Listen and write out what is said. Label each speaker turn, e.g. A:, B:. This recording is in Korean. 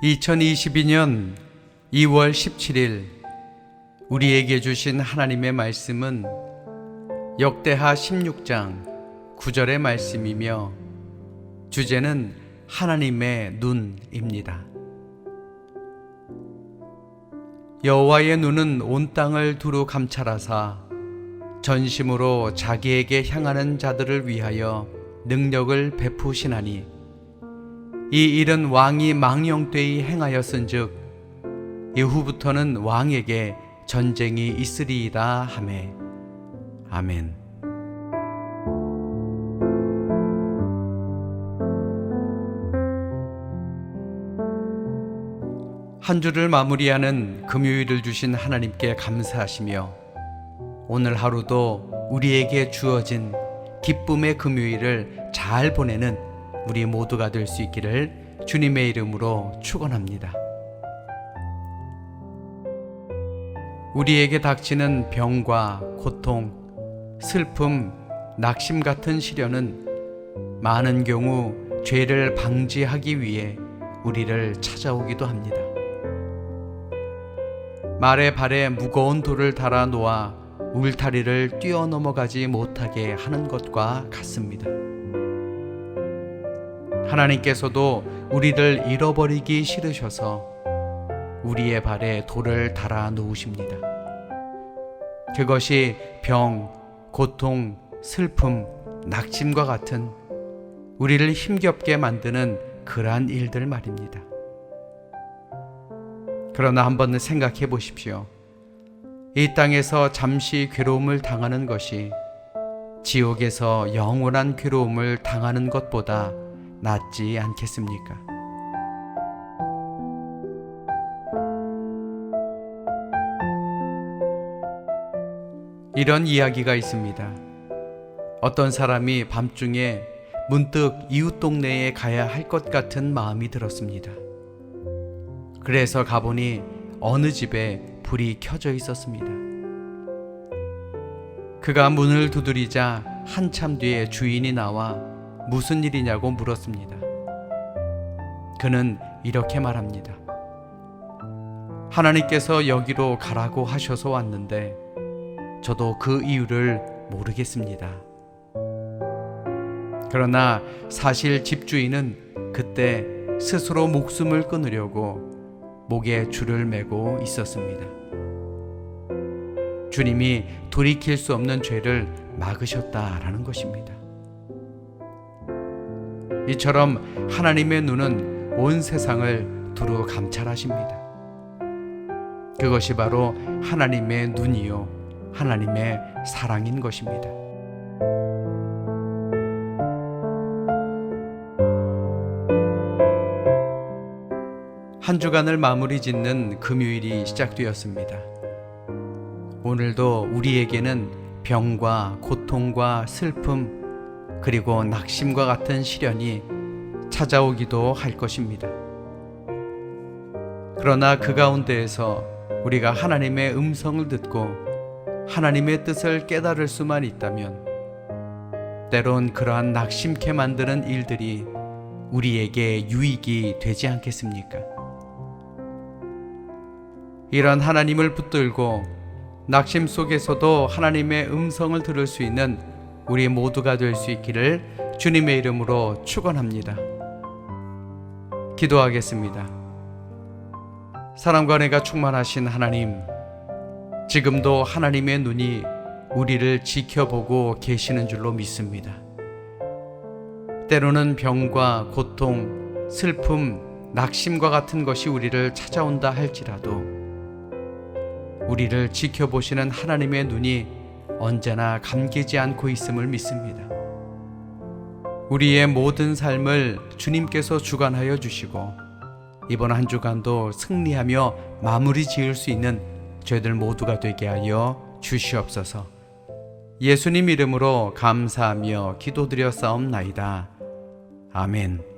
A: 2022년 2월 17일 우리에게 주신 하나님의 말씀은 역대하 16장 9절의 말씀이며 주제는 하나님의 눈입니다. 여호와의 눈은 온 땅을 두루 감찰하사 전심으로 자기에게 향하는 자들을 위하여 능력을 베푸시나니 이 일은 왕이 망령되이 행하였은즉 이후부터는 왕에게 전쟁이 있으리이다 하매. 아멘. 한 주를 마무리하는 금요일을 주신 하나님께 감사하시며 오늘 하루도 우리에게 주어진 기쁨의 금요일을 잘 보내는 우리 모두가 될 수 있기를 주님의 이름으로 축원합니다. 우리에게 닥치는 병과 고통, 슬픔, 낙심 같은 시련은 많은 경우 죄를 방지하기 위해 우리를 찾아오기도 합니다. 말의 발에 무거운 돌을 달아 놓아 울타리를 뛰어넘어가지 못하게 하는 것과 같습니다. 하나님께서도 우리를 잃어버리기 싫으셔서 우리의 발에 돌을 달아 놓으십니다. 그것이 병, 고통, 슬픔, 낙심과 같은 우리를 힘겹게 만드는 그러한 일들 말입니다. 그러나 한번 생각해 보십시오. 이 땅에서 잠시 괴로움을 당하는 것이 지옥에서 영원한 괴로움을 당하는 것보다 낫지 않겠습니까? 이런 이야기가 있습니다. 어떤 사람이 밤중에 문득 이웃 동네에 가야 할 것 같은 마음이 들었습니다. 그래서 가보니 어느 집에 불이 켜져 있었습니다. 그가 문을 두드리자 한참 뒤에 주인이 나와 무슨 일이냐고 물었습니다. 그는 이렇게 말합니다. 하나님께서 여기로 가라고 하셔서 왔는데 저도 그 이유를 모르겠습니다. 그러나 사실 집주인은 그때 스스로 목숨을 끊으려고 목에 줄을 매고 있었습니다. 주님이 돌이킬 수 없는 죄를 막으셨다라는 것입니다. 이처럼 하나님의 눈은 온 세상을 두루 감찰하십니다. 그것이 바로 하나님의 눈이요 하나님의 사랑인 것입니다. 한 주간을 마무리 짓는 금요일이 시작되었습니다. 오늘도 우리에게는 병과 고통과 슬픔 그리고 낙심과 같은 시련이 찾아오기도 할 것입니다. 그러나 그 가운데에서 우리가 하나님의 음성을 듣고 하나님의 뜻을 깨달을 수만 있다면 때론 그러한 낙심케 만드는 일들이 우리에게 유익이 되지 않겠습니까? 이런 하나님을 붙들고 낙심 속에서도 하나님의 음성을 들을 수 있는 우리 모두가 될 수 있기를 주님의 이름으로 축원합니다. 기도하겠습니다. 사랑과 은혜가 충만하신 하나님, 지금도 하나님의 눈이 우리를 지켜보고 계시는 줄로 믿습니다. 때로는 병과 고통, 슬픔, 낙심과 같은 것이 우리를 찾아온다 할지라도 우리를 지켜보시는 하나님의 눈이 언제나 감기지 않고 있음을 믿습니다. 우리의 모든 삶을 주님께서 주관하여 주시고 이번 한 주간도 승리하며 마무리 지을 수 있는 저희들 모두가 되게 하여 주시옵소서. 예수님 이름으로 감사하며 기도드려 싸움나이다. 아멘.